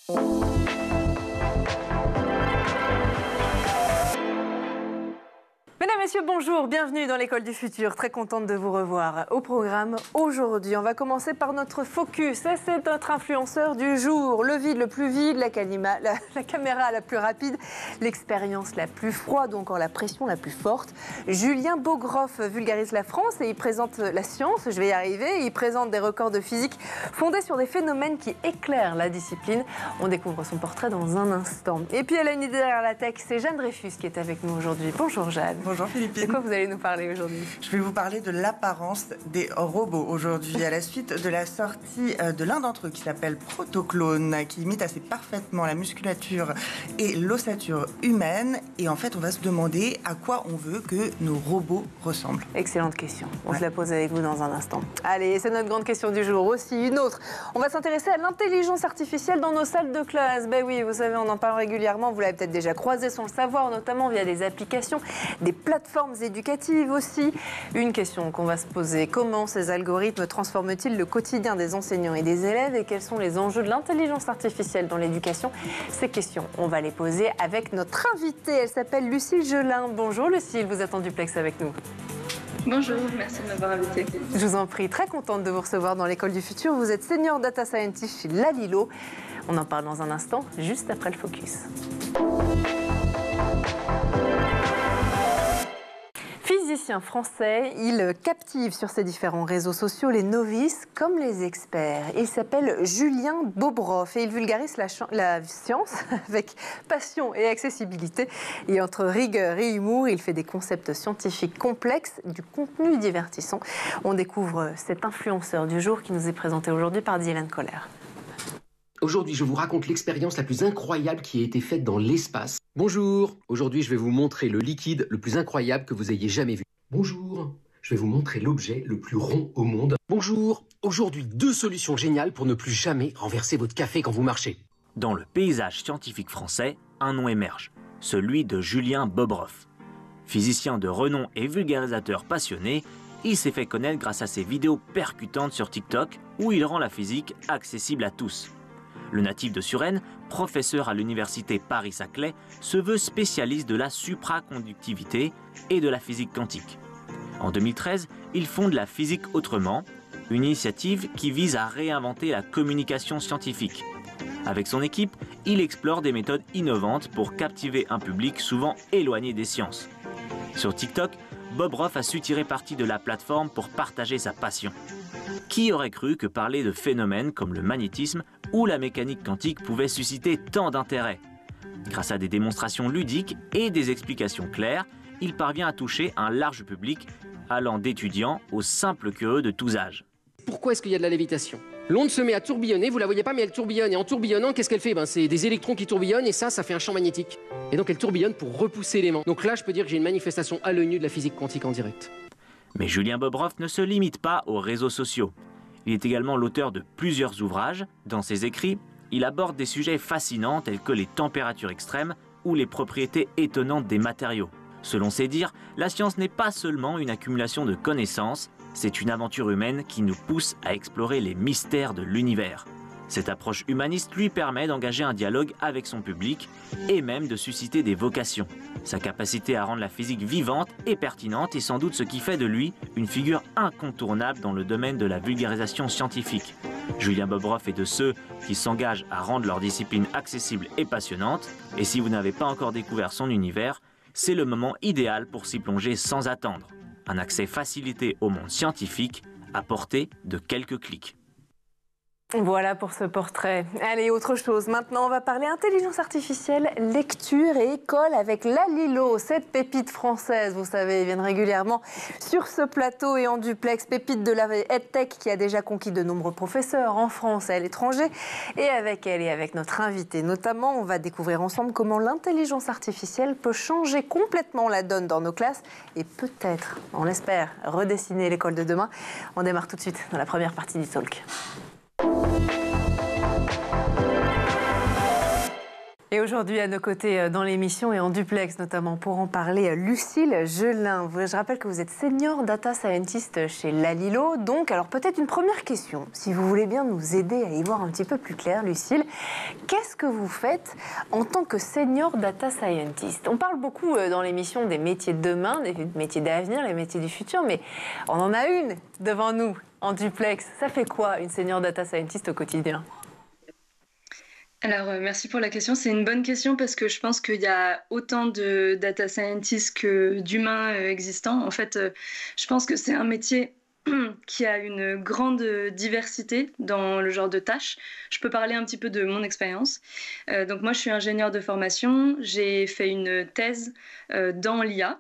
Mesdames, Messieurs, bonjour, bienvenue dans l'école du futur, très contente de vous revoir. Au programme aujourd'hui, on va commencer par notre focus, c'est notre influenceur du jour, le vide le plus vide, la caméra la plus rapide, l'expérience la plus froide ou encore la pression la plus forte. Julien Bogroff vulgarise la France et il présente la science, je vais y arriver, il présente des records de physique fondés sur des phénomènes qui éclairent la discipline. On découvre son portrait dans un instant. Et puis elle a une idée derrière la tech, c'est Jeanne Dreyfus qui est avec nous aujourd'hui. Bonjour Jeanne. Bonjour Philippine. De quoi vous allez nous parler aujourd'hui? Je vais vous parler de l'apparence des robots aujourd'hui, à la suite de la sortie de l'un d'entre eux qui s'appelle Protoclone, qui imite assez parfaitement la musculature et l'ossature humaine. Et en fait, on va se demander à quoi on veut que nos robots ressemblent. Excellente question. On se la pose avec vous dans un instant. Allez, c'est notre grande question du jour. Aussi une autre. On va s'intéresser à l'intelligence artificielle dans nos salles de classe. Ben oui, vous savez, on en parle régulièrement. Vous l'avez peut-être déjà croisé sans le savoir, notamment via des applications, des plateformes éducatives aussi. Une question qu'on va se poser, comment ces algorithmes transforment-ils le quotidien des enseignants et des élèves et quels sont les enjeux de l'intelligence artificielle dans l'éducation? Ces questions, on va les poser avec notre invitée. Elle s'appelle Lucille Gelin. Bonjour Lucille, vous êtes en duplex avec nous. Bonjour, merci de m'avoir invitée. Je vous en prie, très contente de vous recevoir dans l'école du futur. Vous êtes senior data scientist chez Lalilo. On en parle dans un instant, juste après le focus. Physicien français, il captive sur ses différents réseaux sociaux les novices comme les experts. Il s'appelle Julien Bogroff et il vulgarise la science avec passion et accessibilité. Et entre rigueur et humour, il fait des concepts scientifiques complexes, du contenu divertissant. On découvre cet influenceur du jour qui nous est présenté aujourd'hui par Dylan Kohler. Aujourd'hui, je vous raconte l'expérience la plus incroyable qui a été faite dans l'espace. Bonjour, aujourd'hui je vais vous montrer le liquide le plus incroyable que vous ayez jamais vu. Bonjour, je vais vous montrer l'objet le plus rond au monde. Bonjour, aujourd'hui 2 solutions géniales pour ne plus jamais renverser votre café quand vous marchez. Dans le paysage scientifique français, un nom émerge, celui de Julien Bogroff. Physicien de renom et vulgarisateur passionné, il s'est fait connaître grâce à ses vidéos percutantes sur TikTok où il rend la physique accessible à tous. Le natif de Suresnes, professeur à l'université Paris-Saclay, se veut spécialiste de la supraconductivité et de la physique quantique. En 2013, il fonde la Physique Autrement, une initiative qui vise à réinventer la communication scientifique. Avec son équipe, il explore des méthodes innovantes pour captiver un public souvent éloigné des sciences. Sur TikTok, Bogroff a su tirer parti de la plateforme pour partager sa passion. Qui aurait cru que parler de phénomènes comme le magnétisme ou la mécanique quantique pouvait susciter tant d'intérêt? Grâce à des démonstrations ludiques et des explications claires, il parvient à toucher un large public, allant d'étudiants aux simples curieux de tous âges. Pourquoi est-ce qu'il y a de la lévitation? L'onde se met à tourbillonner, vous la voyez pas mais elle tourbillonne, et en tourbillonnant, qu'est-ce qu'elle fait? C'est des électrons qui tourbillonnent et ça fait un champ magnétique. Et donc elle tourbillonne pour repousser l'aimant. Donc là, je peux dire que j'ai une manifestation à l'œil nu de la physique quantique en direct. Mais Julien Bogroff ne se limite pas aux réseaux sociaux. Il est également l'auteur de plusieurs ouvrages. Dans ses écrits, il aborde des sujets fascinants tels que les températures extrêmes ou les propriétés étonnantes des matériaux. Selon ses dires, la science n'est pas seulement une accumulation de connaissances, c'est une aventure humaine qui nous pousse à explorer les mystères de l'univers. Cette approche humaniste lui permet d'engager un dialogue avec son public et même de susciter des vocations. Sa capacité à rendre la physique vivante et pertinente est sans doute ce qui fait de lui une figure incontournable dans le domaine de la vulgarisation scientifique. Julien Bogroff est de ceux qui s'engagent à rendre leur discipline accessible et passionnante. Et si vous n'avez pas encore découvert son univers, c'est le moment idéal pour s'y plonger sans attendre. Un accès facilité au monde scientifique à portée de quelques clics. Voilà pour ce portrait. Allez, autre chose. Maintenant, on va parler intelligence artificielle, lecture et école avec Lalilo, cette pépite française. Vous savez, ils viennent régulièrement sur ce plateau et en duplex. Pépite de la EdTech qui a déjà conquis de nombreux professeurs en France et à l'étranger. Et avec elle et avec notre invité notamment, on va découvrir ensemble comment l'intelligence artificielle peut changer complètement la donne dans nos classes et peut-être, on l'espère, redessiner l'école de demain. On démarre tout de suite dans la première partie du talk. Et aujourd'hui, à nos côtés dans l'émission et en duplex notamment, pour en parler, Lucille Gelin. Je rappelle que vous êtes senior data scientist chez Lalilo. Donc, alors peut-être une première question, si vous voulez bien nous aider à y voir un petit peu plus clair, Lucille. Qu'est-ce que vous faites en tant que senior data scientist? On parle beaucoup dans l'émission des métiers de demain, des métiers d'avenir, les métiers du futur, mais on en a une devant nous en duplex. Ça fait quoi une senior data scientist au quotidien? Alors, merci pour la question. C'est une bonne question parce que je pense qu'il y a autant de data scientists que d'humains existants. En fait, je pense que c'est un métier qui a une grande diversité dans le genre de tâches. Je peux parler un petit peu de mon expérience. Donc moi, je suis ingénieure de formation. J'ai fait une thèse dans l'IA.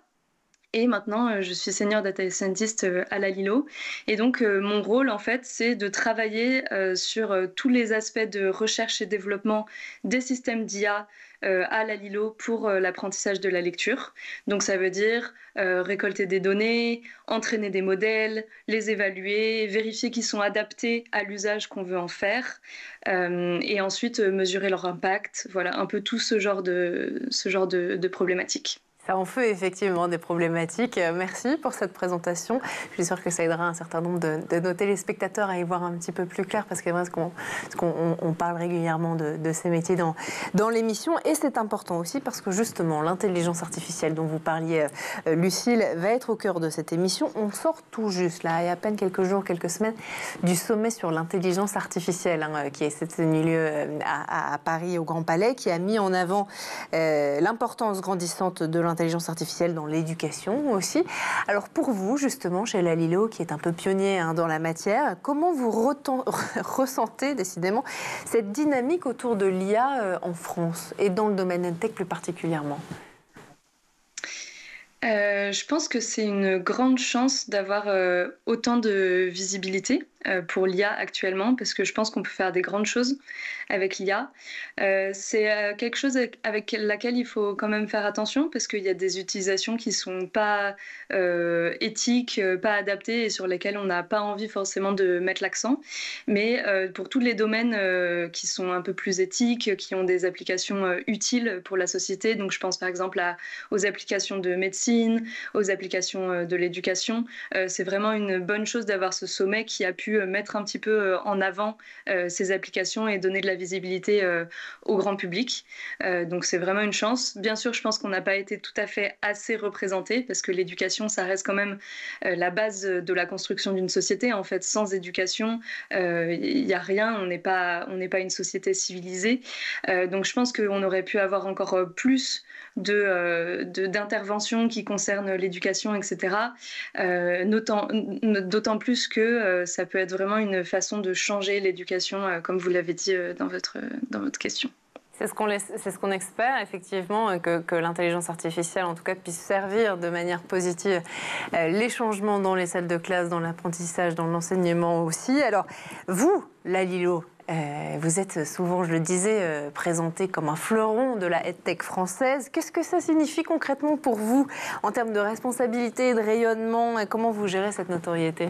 Et maintenant, je suis senior data scientist à Lalilo. Et donc, mon rôle, en fait, c'est de travailler sur tous les aspects de recherche et développement des systèmes d'IA à Lalilo pour l'apprentissage de la lecture. Donc, ça veut dire récolter des données, entraîner des modèles, les évaluer, vérifier qu'ils sont adaptés à l'usage qu'on veut en faire, et ensuite mesurer leur impact. Voilà, un peu tout ce genre de problématiques. Ça en fait effectivement des problématiques. Merci pour cette présentation. Je suis sûre que ça aidera un certain nombre de nos téléspectateurs à y voir un petit peu plus clair, parce que c'est vrai qu'on parle régulièrement de ces métiers dans l'émission. Et c'est important aussi parce que justement, l'intelligence artificielle dont vous parliez, Lucille, va être au cœur de cette émission. On sort tout juste, là, il y a à peine quelques jours, quelques semaines, du sommet sur l'intelligence artificielle, qui s'est tenu lieu à Paris, au Grand Palais, qui a mis en avant l'importance grandissante de l'intelligence artificielle dans l'éducation aussi. Alors pour vous, justement, chez Lalilo, qui est un peu pionnier dans la matière, comment vous ressentez décidément cette dynamique autour de l'IA en France et dans le domaine EdTech plus particulièrement? Je pense que c'est une grande chance d'avoir autant de visibilité pour l'IA actuellement, parce que je pense qu'on peut faire des grandes choses avec l'IA. C'est quelque chose avec laquelle il faut quand même faire attention, parce qu'il y a des utilisations qui ne sont pas éthiques, pas adaptées, et sur lesquelles on n'a pas envie forcément de mettre l'accent. Mais pour tous les domaines qui sont un peu plus éthiques, qui ont des applications utiles pour la société, donc je pense par exemple aux applications de médecine, aux applications de l'éducation, c'est vraiment une bonne chose d'avoir ce sommet qui a pu mettre un petit peu en avant ces applications et donner de la visibilité au grand public. Donc c'est vraiment une chance. Bien sûr, je pense qu'on n'a pas été tout à fait assez représenté, parce que l'éducation, ça reste quand même la base de la construction d'une société. En fait, sans éducation, il n'y a rien, on n'est pas une société civilisée. Donc je pense qu'on aurait pu avoir encore plus d'interventions qui concernent l'éducation, etc. D'autant plus que ça peut être vraiment une façon de changer l'éducation, comme vous l'avez dit dans votre question. C'est ce qu'on espère, effectivement, que l'intelligence artificielle, en tout cas, puisse servir de manière positive les changements dans les salles de classe, dans l'apprentissage, dans l'enseignement aussi. Alors, vous, Lalilo, vous êtes souvent, je le disais, présenté comme un fleuron de la EdTech française. Qu'est-ce que ça signifie concrètement pour vous en termes de responsabilité, de rayonnement, et comment vous gérez cette notoriété ?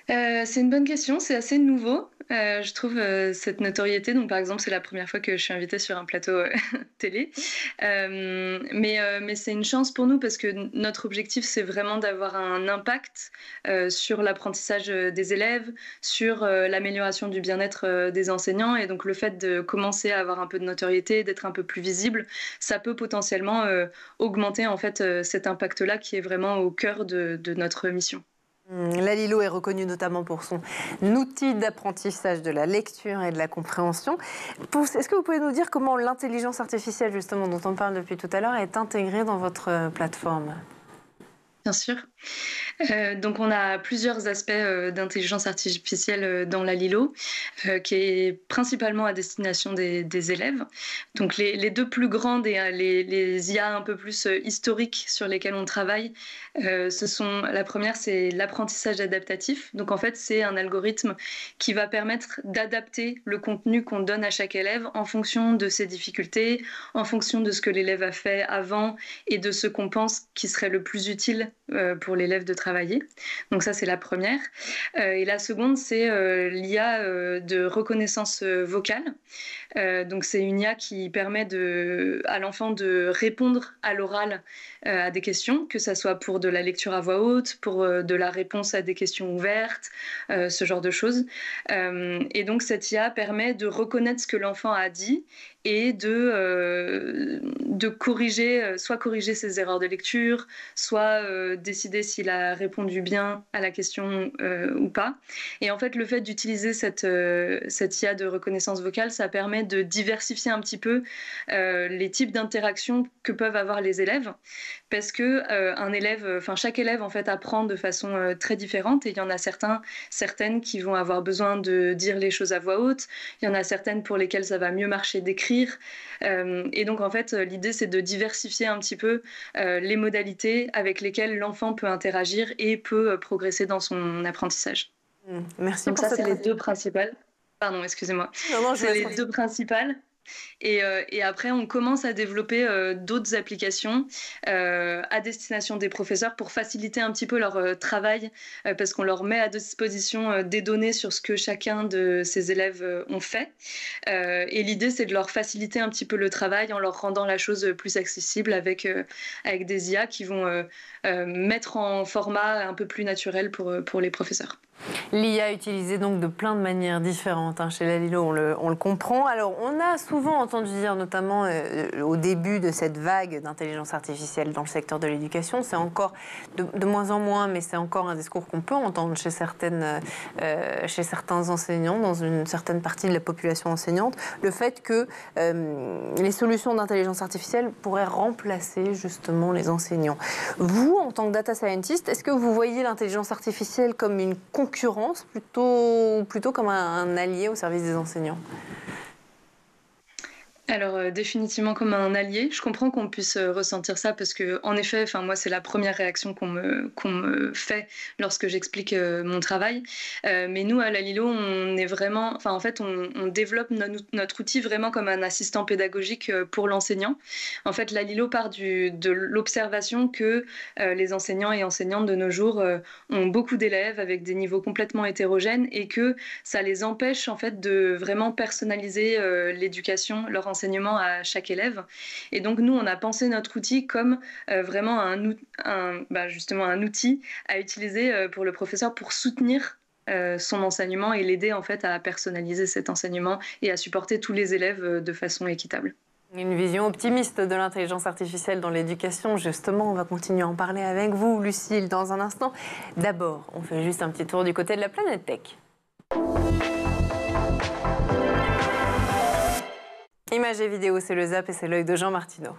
C'est une bonne question, c'est assez nouveau. Je trouve cette notoriété, donc par exemple c'est la première fois que je suis invitée sur un plateau télé, mais c'est une chance pour nous, parce que notre objectif c'est vraiment d'avoir un impact sur l'apprentissage des élèves, sur l'amélioration du bien-être des enseignants, et donc le fait de commencer à avoir un peu de notoriété, d'être un peu plus visible, ça peut potentiellement augmenter en fait cet impact-là qui est vraiment au cœur de notre mission. Lalilo est reconnu notamment pour son outil d'apprentissage de la lecture et de la compréhension. Est-ce que vous pouvez nous dire comment l'intelligence artificielle, justement, dont on parle depuis tout à l'heure, est intégrée dans votre plateforme ? Bien sûr. Donc on a plusieurs aspects d'intelligence artificielle dans Lalilo, qui est principalement à destination des élèves. Donc les deux plus grandes et les IA un peu plus historiques sur lesquelles on travaille, la première, c'est l'apprentissage adaptatif. Donc en fait, c'est un algorithme qui va permettre d'adapter le contenu qu'on donne à chaque élève en fonction de ses difficultés, en fonction de ce que l'élève a fait avant et de ce qu'on pense qui serait le plus utile pour pour l'élève de travailler. Donc ça, c'est la première. Et la seconde, c'est l'IA de reconnaissance vocale. Donc c'est une IA qui permet à l'enfant de répondre à l'oral à des questions, que ça soit pour de la lecture à voix haute, pour de la réponse à des questions ouvertes, ce genre de choses. Et donc cette IA permet de reconnaître ce que l'enfant a dit et de corriger, soit corriger ses erreurs de lecture, soit décider s'il a répondu bien à la question ou pas. Et en fait, le fait d'utiliser cette IA de reconnaissance vocale, ça permet de diversifier un petit peu les types d'interactions que peuvent avoir les élèves, parce que chaque élève en fait apprend de façon très différente, et il y en a certaines qui vont avoir besoin de dire les choses à voix haute, il y en a certaines pour lesquelles ça va mieux marcher d'écrire, et donc en fait l'idée c'est de diversifier un petit peu les modalités avec lesquelles l'enfant peut interagir et peut progresser dans son apprentissage. Merci. Donc ça c'est les deux principales. Pardon, excusez-moi. Non, c'est les deux principales. Et après, on commence à développer d'autres applications à destination des professeurs pour faciliter un petit peu leur travail, parce qu'on leur met à disposition des données sur ce que chacun de ces élèves ont fait. Et l'idée, c'est de leur faciliter un petit peu le travail en leur rendant la chose plus accessible avec des IA qui vont mettre en format un peu plus naturel pour les professeurs. L'IA utilisée donc de plein de manières différentes chez la Lilo, on le comprend. Alors, on a souvent entendu dire, notamment au début de cette vague d'intelligence artificielle dans le secteur de l'éducation, c'est encore de moins en moins, mais c'est encore un discours qu'on peut entendre chez certains enseignants, dans une certaine partie de la population enseignante, le fait que les solutions d'intelligence artificielle pourraient remplacer justement les enseignants. Vous, en tant que data scientist, est-ce que vous voyez l'intelligence artificielle comme une concurrence plutôt comme un allié au service des enseignants? Alors définitivement comme un allié. Je comprends qu'on puisse ressentir ça parce que en effet, moi c'est la première réaction qu'on me fait lorsque j'explique mon travail. Mais nous à la Lilo, on est vraiment, en fait, on développe notre outil vraiment comme un assistant pédagogique pour l'enseignant. En fait, la Lilo part de l'observation que les enseignants et enseignantes de nos jours ont beaucoup d'élèves avec des niveaux complètement hétérogènes et que ça les empêche en fait de vraiment personnaliser l'éducation, leur enseignement à chaque élève. Et donc nous, on a pensé notre outil comme vraiment justement un outil à utiliser pour le professeur pour soutenir son enseignement et l'aider en fait à personnaliser cet enseignement et à supporter tous les élèves de façon équitable. Une vision optimiste de l'intelligence artificielle dans l'éducation. Justement, on va continuer à en parler avec vous, Lucille, dans un instant. D'abord, on fait juste un petit tour du côté de la planète tech. Images et vidéos, c'est le Zap et c'est l'œil de Jean Martineau.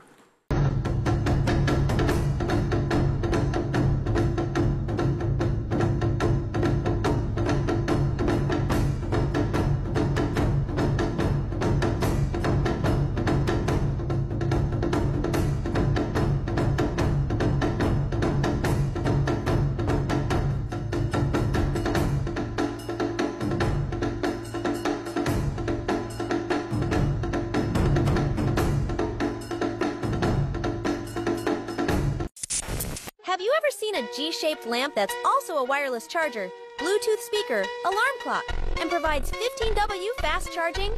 Have you ever seen a G-shaped lamp that's also a wireless charger, Bluetooth speaker, alarm clock, and provides 15W fast charging?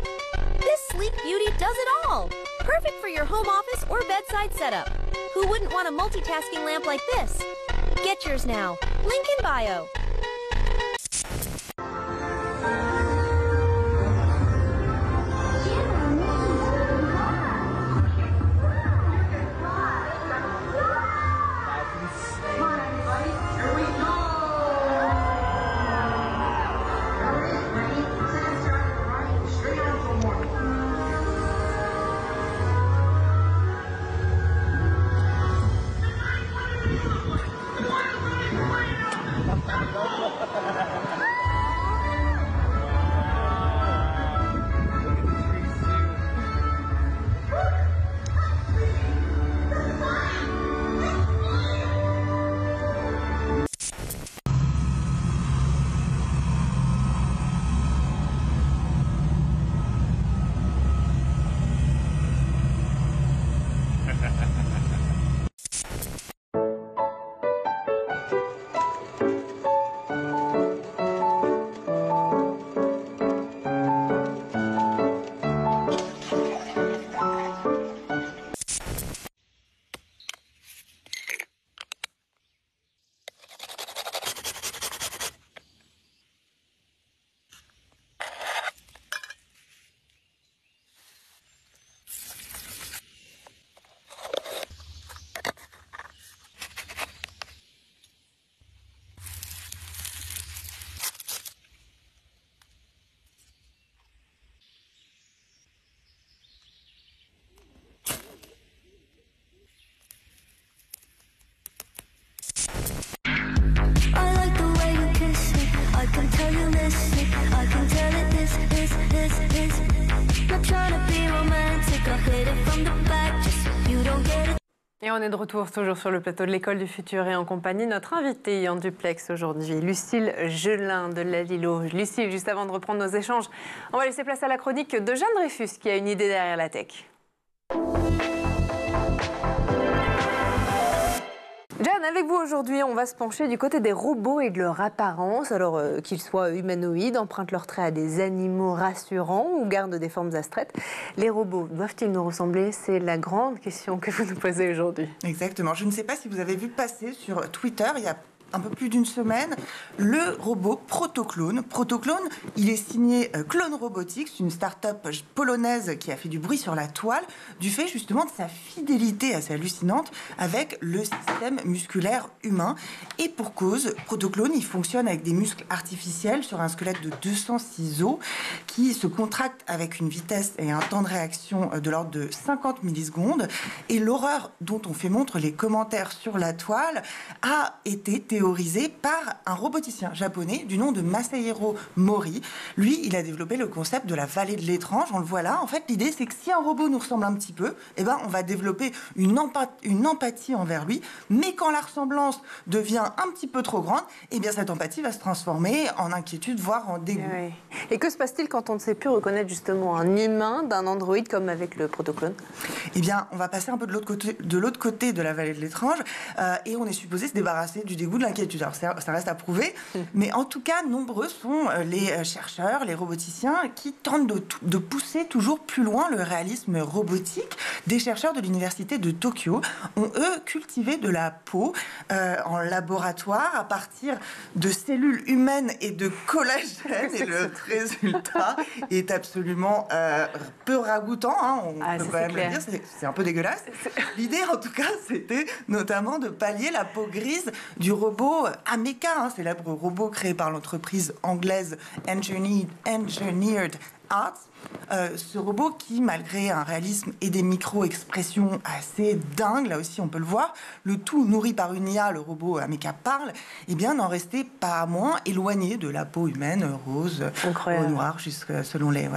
This sleek beauty does it all! Perfect for your home office or bedside setup. Who wouldn't want a multitasking lamp like this? Get yours now. Link in bio. Et on est de retour toujours sur le plateau de l'École du Futur et en compagnie de notre invitée en duplex aujourd'hui, Lucile Gelin de Lalilo. Lucile, juste avant de reprendre nos échanges, on va laisser place à la chronique de Jeanne Dreyfus qui a une idée derrière la tech. Jeanne, avec vous aujourd'hui, on va se pencher du côté des robots et de leur apparence. Alors qu'ils soient humanoïdes, empruntent leurs traits à des animaux rassurants ou gardent des formes abstraites, les robots doivent-ils nous ressembler? C'est la grande question que vous nous posez aujourd'hui. Exactement. Je ne sais pas si vous avez vu passer sur Twitter, il y a un peu plus d'une semaine, le robot Protoclone. Protoclone, il est signé Clone Robotics, une start-up polonaise qui a fait du bruit sur la toile, du fait justement de sa fidélité assez hallucinante avec le système musculaire humain. Et pour cause, Protoclone, il fonctionne avec des muscles artificiels sur un squelette de 206 os qui se contractent avec une vitesse et un temps de réaction de l'ordre de 50 millisecondes. Et l'horreur dont on fait montre les commentaires sur la toile a été théorisé par un roboticien japonais du nom de Masahiro Mori. Lui, il a développé le concept de la vallée de l'étrange. On le voit là. En fait, l'idée, c'est que si un robot nous ressemble un petit peu, eh ben, on va développer une empathie envers lui. Mais quand la ressemblance devient un petit peu trop grande, eh bien, cette empathie va se transformer en inquiétude, voire en dégoût. Oui. Et que se passe-t-il quand on ne sait plus reconnaître justement un humain d'un androïde comme avec le Protoclone? Eh bien, on va passer un peu de l'autre côté de la vallée de l'étrange et on est supposé se débarrasser du dégoût, de l'inquiétude. Alors, ça reste à prouver, mais en tout cas, nombreux sont les chercheurs, les roboticiens qui tentent de pousser toujours plus loin le réalisme robotique. Des chercheurs de l'université de Tokyo ont, eux, cultivé de la peau en laboratoire à partir de cellules humaines et de collagène. Et le résultat est absolument peu ragoûtant, hein, on peut quand même le dire, c'est un peu dégueulasse. L'idée, en tout cas, c'était notamment de pallier la peau grise du robot Ameca, célèbre robot créé par l'entreprise anglaise Engineered Arts. Ce robot qui, malgré un réalisme et des micro-expressions assez dingues, là aussi on peut le voir, le tout nourri par une IA, le robot Ameca parle, eh bien n'en restait pas moins éloigné de la peau humaine, rose, au noir, jusque selon les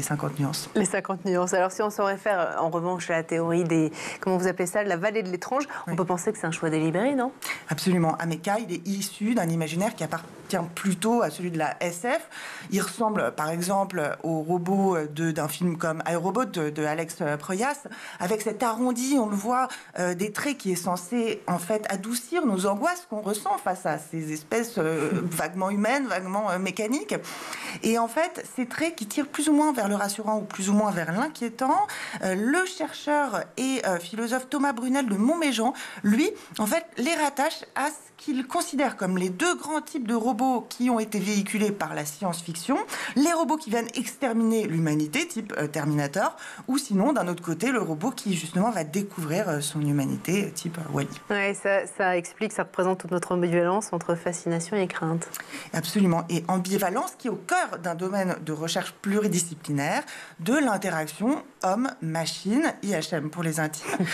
50 nuances. Les 50 nuances. Alors si on s'en réfère en revanche à la théorie des, comment vous appelez ça, la vallée de l'étrange, on peut penser que c'est un choix délibéré, non? Absolument. Ameca, il est issu d'un imaginaire qui appartient plutôt à celui de la SF. Il ressemble par exemple au robot d'un film comme iRobot de Alex Proyas, avec cet arrondi, on le voit, des traits qui est censé en fait adoucir nos angoisses qu'on ressent face à ces espèces vaguement humaines, vaguement mécaniques. Et en fait, ces traits qui tirent plus ou moins vers le rassurant ou plus ou moins vers l'inquiétant, le chercheur et philosophe Thomas Brunel de Montméjean, lui, en fait, les rattache à ce qu'il considère comme les deux grands types de robots qui ont été véhiculés par la science-fiction, les robots qui viennent exterminer l'humanité, type Terminator, ou sinon, d'un autre côté, le robot qui, justement, va découvrir son humanité, type Wall-E. Oui, ça explique, ça représente toute notre ambivalence entre fascination et crainte. Absolument. Et ambivalence qui est au cœur d'un domaine de recherche pluridisciplinaire, de l'interaction homme-machine, IHM pour les intimes,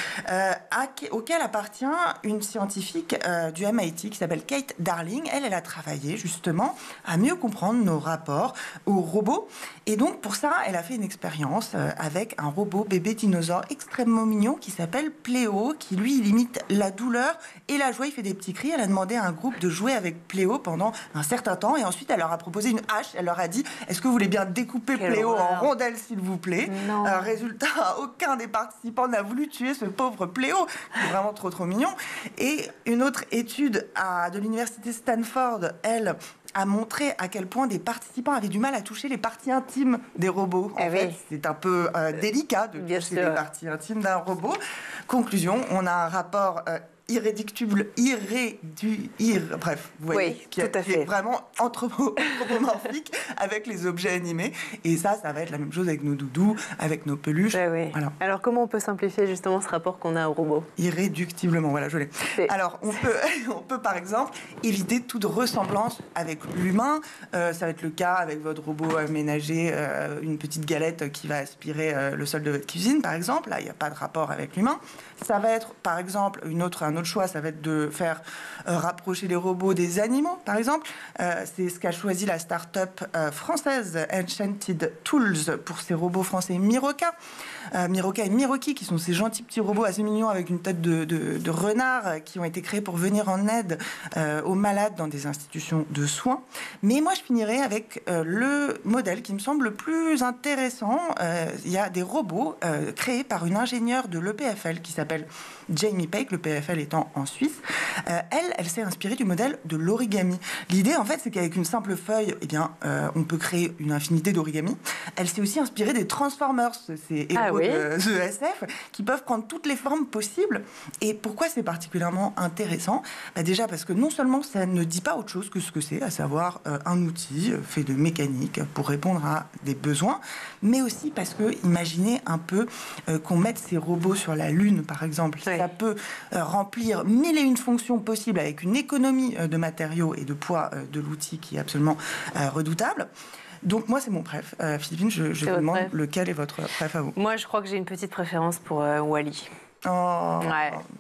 auquel appartient une scientifique du MIT qui s'appelle Kate Darling. Elle a travaillé justement à mieux comprendre nos rapports aux robots. Et donc pour ça, elle a fait une expérience avec un robot bébé dinosaure extrêmement mignon qui s'appelle Pléo, qui lui il imite la douleur et la joie. Il fait des petits cris. Elle a demandé à un groupe de jouer avec Pléo pendant un certain temps et ensuite elle leur a proposé une hache. Elle leur a dit: est-ce que vous voulez bien découper Pléo en rondelles s'il vous plaît? Résultat, aucun des participants n'a voulu tuer ce pauvre Pléo, qui est vraiment trop mignon. Et une autre étude de l'université Stanford, elle, a montré à quel point des participants avaient du mal à toucher les parties intimes des robots. En fait, c'est un peu délicat de toucher les parties intimes d'un robot. Conclusion, on a un rapport irréductible, bref, vous voyez, qui est vraiment anthropomorphique avec les objets animés. Et ça va être la même chose avec nos doudous, avec nos peluches. Voilà. Alors, comment on peut simplifier justement ce rapport qu'on a au robot? Irréductiblement, voilà, je l'ai. Alors, on peut par exemple éviter toute ressemblance avec l'humain. Ça va être le cas avec votre robot ménager, une petite galette qui va aspirer le sol de votre cuisine, par exemple. Là, il n'y a pas de rapport avec l'humain. Ça va être, par exemple, un autre autre choix, ça va être de faire rapprocher les robots des animaux, par exemple. C'est ce qu'a choisi la start-up française Enchanted Tools pour ses robots français Miroca. Miroca et Miroki, qui sont ces gentils petits robots assez mignons avec une tête de renard qui ont été créés pour venir en aide aux malades dans des institutions de soins. Mais moi, je finirai avec le modèle qui me semble le plus intéressant. Il y a des robots créés par une ingénieure de l'EPFL qui s'appelle Jamie Peck, l'EPFL étant en Suisse. Elle s'est inspirée du modèle de l'origami. L'idée, en fait, c'est qu'avec une simple feuille, on peut créer une infinité d'origami. Elle s'est aussi inspirée des Transformers, ces héros de SF, qui peuvent prendre toutes les formes possibles. Et pourquoi c'est particulièrement intéressant ? Déjà parce que non seulement ça ne dit pas autre chose que ce que c'est, à savoir un outil fait de mécanique pour répondre à des besoins, mais aussi parce que, imaginez un peu qu'on mette ces robots sur la Lune, par exemple. Oui. Ça peut remplir 1001 fonctions possibles avec une économie de matériaux et de poids de l'outil qui est absolument redoutable. Donc moi, c'est mon préf. Philippine, je vous demande lequel est votre préf à vous. Moi, je crois que j'ai une petite préférence pour Wall-E. Oh,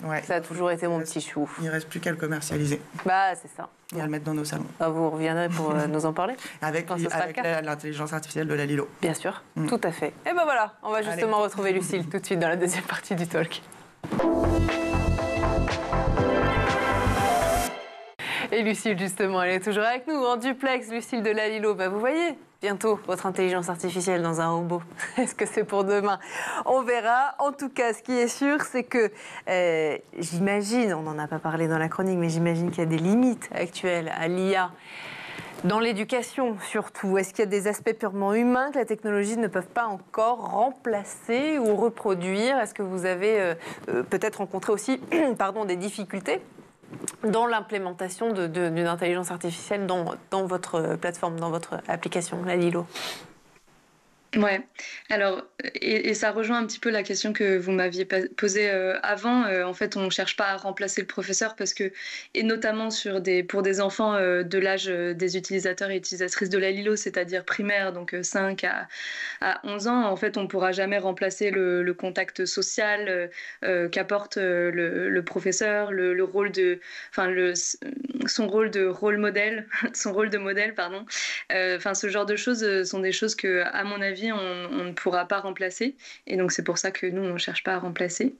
ouais. Ça a toujours été mon petit chou. Il ne reste plus qu'à le commercialiser. Bah, c'est ça. Et à le mettre dans nos salons. Vous reviendrez pour nous en parler avec l'intelligence artificielle de la Lilo. Bien sûr, tout à fait. Et ben voilà, on va justement retrouver Lucille tout de suite dans la deuxième partie du talk. Et Lucille, justement, elle est toujours avec nous en duplex. Lucille de la Lilo, vous voyez bientôt votre intelligence artificielle dans un robot. Est-ce que c'est pour demain? On verra. En tout cas, ce qui est sûr, c'est que j'imagine, on n'en a pas parlé dans la chronique, mais j'imagine qu'il y a des limites actuelles à l'IA. Dans l'éducation, surtout, est-ce qu'il y a des aspects purement humains que la technologie ne peut pas encore remplacer ou reproduire? Est-ce que vous avez peut-être rencontré aussi des difficultés dans l'implémentation d'une intelligence artificielle dans votre plateforme, dans votre application, la Lilo? Ouais, alors, et ça rejoint un petit peu la question que vous m'aviez posée avant. En fait, on ne cherche pas à remplacer le professeur parce que, et notamment pour des enfants de l'âge des utilisateurs et utilisatrices de la Lilo, c'est-à-dire primaire, donc 5 à 11 ans, en fait, on ne pourra jamais remplacer le contact social qu'apporte le professeur, son rôle de modèle, pardon. Ce genre de choses sont des choses que, à mon avis, on ne pourra pas remplacer. Et donc, c'est pour ça que nous, on ne cherche pas à remplacer.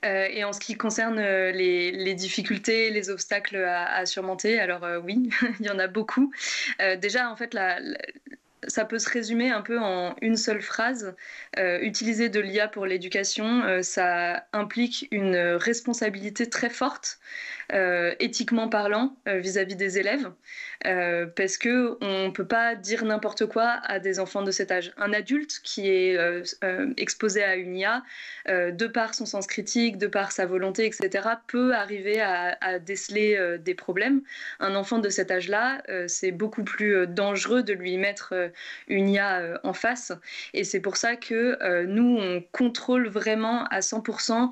Et en ce qui concerne les difficultés, les obstacles à surmonter, alors oui, il y en a beaucoup. Déjà, en fait, ça peut se résumer un peu en une seule phrase. Utiliser de l'IA pour l'éducation, ça implique une responsabilité très forte, éthiquement parlant, vis-à-vis des élèves, parce qu'on ne peut pas dire n'importe quoi à des enfants de cet âge. Un adulte qui est exposé à une IA, de par son sens critique, de par sa volonté, etc., peut arriver à déceler des problèmes. Un enfant de cet âge-là, c'est beaucoup plus dangereux de lui mettre une IA en face. Et c'est pour ça que nous, on contrôle vraiment à 100%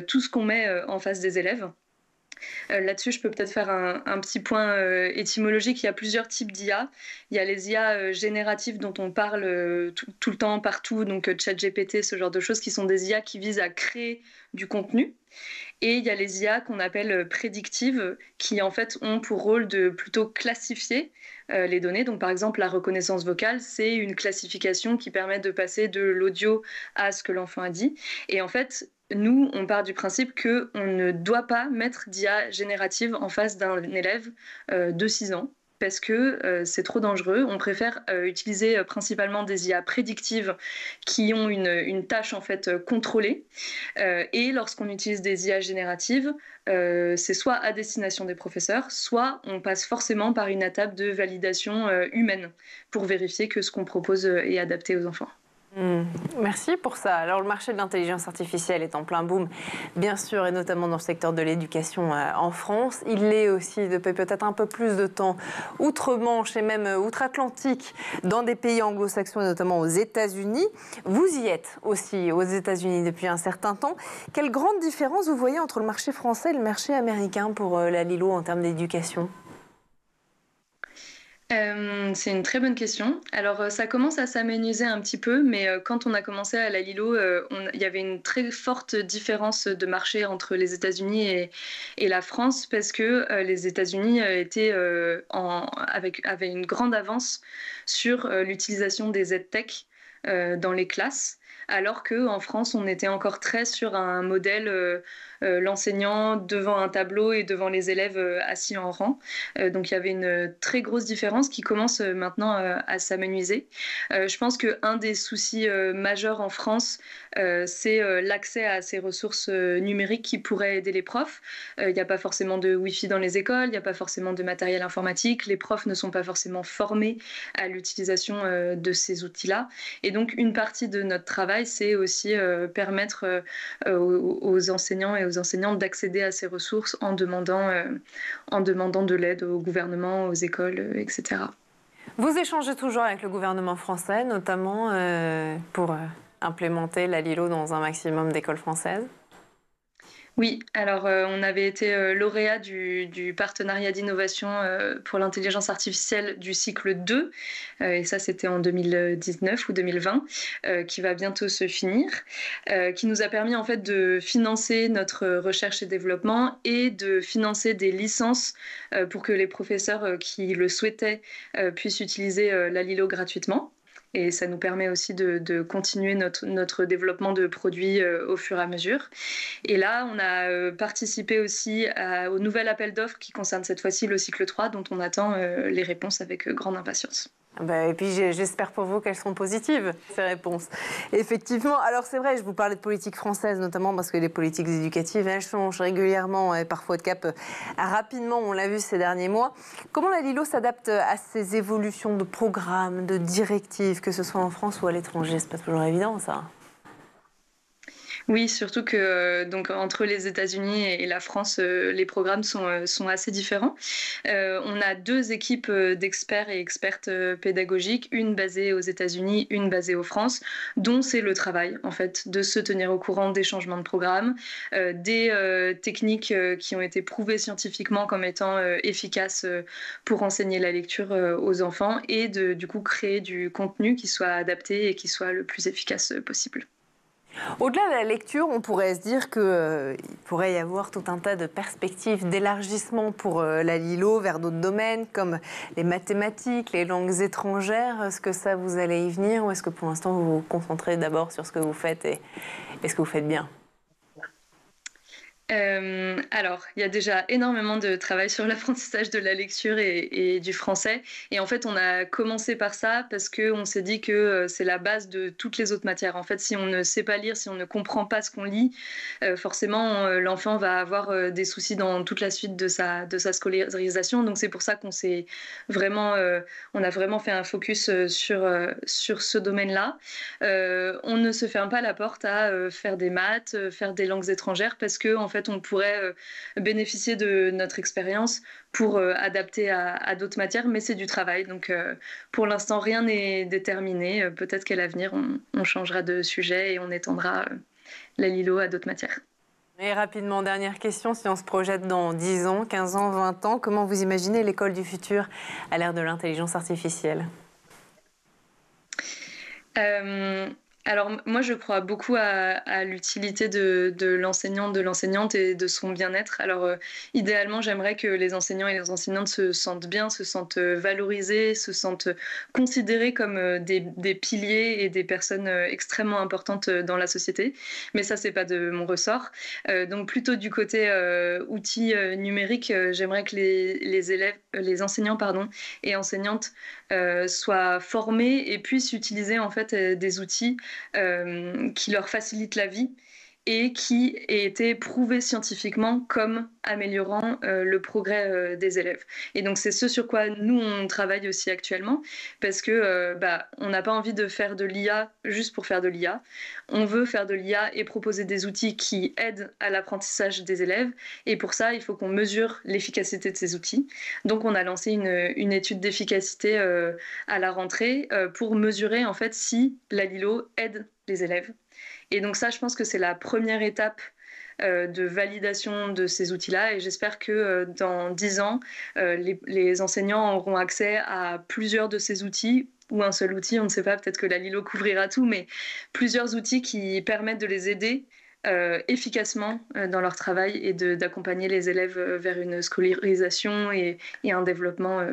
tout ce qu'on met en face des élèves. Là-dessus, je peux peut-être faire un petit point étymologique. Il y a plusieurs types d'IA. Il y a les IA génératives dont on parle tout le temps, partout, donc ChatGPT, ce genre de choses, qui sont des IA qui visent à créer du contenu. Et il y a les IA qu'on appelle prédictives, qui en fait ont pour rôle de plutôt classifier les données. Donc par exemple, la reconnaissance vocale, c'est une classification qui permet de passer de l'audio à ce que l'enfant a dit. Et en fait, nous, on part du principe qu'on ne doit pas mettre d'IA générative en face d'un élève de 6 ans. Parce que c'est trop dangereux. On préfère utiliser principalement des IA prédictives qui ont une tâche en fait contrôlée. Et lorsqu'on utilise des IA génératives, c'est soit à destination des professeurs, soit on passe forcément par une étape de validation humaine pour vérifier que ce qu'on propose est adapté aux enfants. Merci pour ça. Alors, le marché de l'intelligence artificielle est en plein boom, bien sûr, et notamment dans le secteur de l'éducation en France. Il l'est aussi depuis peut-être un peu plus de temps outre-Manche et même outre-Atlantique dans des pays anglo-saxons et notamment aux États-Unis. Vous y êtes aussi aux États-Unis depuis un certain temps. Quelle grande différence vous voyez entre le marché français et le marché américain pour la Lilo en termes d'éducation ? C'est une très bonne question. Alors, ça commence à s'aménuiser un petit peu, mais quand on a commencé à la Lilo, il y avait une très forte différence de marché entre les États-Unis et la France parce que les États-Unis avaient une grande avance sur l'utilisation des EdTech dans les classes, alors qu'en France, on était encore très sur un modèle l'enseignant devant un tableau et devant les élèves assis en rang. Donc il y avait une très grosse différence qui commence maintenant à s'amenuiser. Je pense qu'un des soucis majeurs en France, c'est l'accès à ces ressources numériques qui pourraient aider les profs. Il n'y a pas forcément de Wi-Fi dans les écoles, il n'y a pas forcément de matériel informatique, les profs ne sont pas forcément formés à l'utilisation de ces outils-là. Et donc une partie de notre travail, c'est aussi permettre aux enseignants et aux enseignantes d'accéder à ces ressources en demandant de l'aide au gouvernement, aux écoles, etc. Vous échangez toujours avec le gouvernement français, notamment pour implémenter la Lilo dans un maximum d'écoles françaises? Oui, alors on avait été lauréat du partenariat d'innovation pour l'intelligence artificielle du cycle 2, et ça c'était en 2019 ou 2020, qui va bientôt se finir, qui nous a permis en fait de financer notre recherche et développement et de financer des licences pour que les professeurs qui le souhaitaient puissent utiliser la Lilo gratuitement. Et ça nous permet aussi de continuer notre développement de produits au fur et à mesure. Et là, on a participé aussi au nouvel appel d'offres qui concerne cette fois-ci le cycle 3, dont on attend les réponses avec grande impatience. Et puis j'espère pour vous qu'elles seront positives, ces réponses. Effectivement, alors c'est vrai, je vous parlais de politique française, notamment parce que les politiques éducatives, elles changent régulièrement et parfois de cap rapidement, on l'a vu ces derniers mois. Comment la Lilo s'adapte à ces évolutions de programmes, de directives, que ce soit en France ou à l'étranger? C'est pas toujours évident, ça. Oui, surtout que donc entre les États-Unis et la France, les programmes sont assez différents. On a 2 équipes d'experts et expertes pédagogiques, une basée aux États-Unis, une basée en France, dont c'est le travail en fait de se tenir au courant des changements de programme, des techniques qui ont été prouvées scientifiquement comme étant efficaces pour enseigner la lecture aux enfants et de du coup créer du contenu qui soit adapté et qui soit le plus efficace possible. Au-delà de la lecture, on pourrait se dire qu'il pourrait y avoir tout un tas de perspectives d'élargissement pour la Lilo vers d'autres domaines comme les mathématiques, les langues étrangères. Est-ce que ça, vous allez y venir ou est-ce que pour l'instant vous vous concentrez d'abord sur ce que vous faites et ce que vous faites bien? Alors, il y a déjà énormément de travail sur l'apprentissage de la lecture et du français. Et en fait, on a commencé par ça parce qu'on s'est dit que c'est la base de toutes les autres matières. En fait, si on ne sait pas lire, si on ne comprend pas ce qu'on lit, forcément, l'enfant va avoir des soucis dans toute la suite de sa scolarisation. Donc, c'est pour ça qu'on s'est vraiment, on a vraiment fait un focus sur ce domaine-là. On ne se ferme pas la porte à faire des maths, faire des langues étrangères parce que, en fait, on pourrait bénéficier de notre expérience pour adapter à d'autres matières, mais c'est du travail. Donc, pour l'instant, rien n'est déterminé. Peut-être qu'à l'avenir, on changera de sujet et on étendra la Lilo à d'autres matières. Et rapidement, dernière question, si on se projette dans 10 ans, 15 ans, 20 ans, comment vous imaginez l'école du futur à l'ère de l'intelligence artificielle ? Alors moi, je crois beaucoup à l'utilité de l'enseignant, de l'enseignante et de son bien-être. Alors idéalement, j'aimerais que les enseignants et les enseignantes se sentent bien, se sentent valorisés, se sentent considérés comme des piliers et des personnes extrêmement importantes dans la société. Mais ça, c'est pas de mon ressort. Donc plutôt du côté outils numériques, j'aimerais que les enseignants et enseignantes soient formés et puissent utiliser en fait des outils qui leur facilitent la vie et qui aient été prouvés scientifiquement comme améliorant le progrès des élèves. Et donc c'est ce sur quoi nous on travaille aussi actuellement, parce que on n'a pas envie de faire de l'IA juste pour faire de l'IA. On veut faire de l'IA et proposer des outils qui aident à l'apprentissage des élèves, et pour ça il faut qu'on mesure l'efficacité de ces outils. Donc on a lancé une étude d'efficacité à la rentrée pour mesurer en fait si la Lilo aide les élèves. Et donc ça, je pense que c'est la première étape de validation de ces outils-là. Et j'espère que dans 10 ans, les enseignants auront accès à plusieurs de ces outils, ou un seul outil, on ne sait pas, peut-être que la Lilo couvrira tout, mais plusieurs outils qui permettent de les aider efficacement dans leur travail et d'accompagner les élèves vers une scolarisation et un développement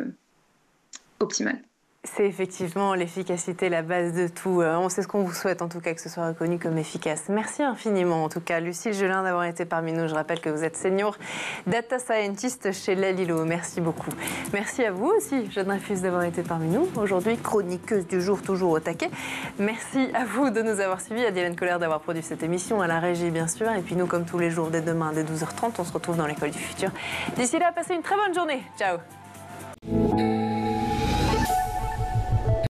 optimal. C'est effectivement l'efficacité, la base de tout. On sait ce qu'on vous souhaite, en tout cas, que ce soit reconnu comme efficace. Merci infiniment, en tout cas, Lucille Gelin, d'avoir été parmi nous. Je rappelle que vous êtes senior data scientist chez la Lilo. Merci beaucoup. Merci à vous aussi, Jeanne Dreyfus, d'avoir été parmi nous. Aujourd'hui, chroniqueuse du jour, toujours au taquet. Merci à vous de nous avoir suivis, à Diane Collère d'avoir produit cette émission, à la régie, bien sûr. Et puis nous, comme tous les jours, dès demain, dès 12h30, on se retrouve dans l'école du futur. D'ici là, passez une très bonne journée. Ciao.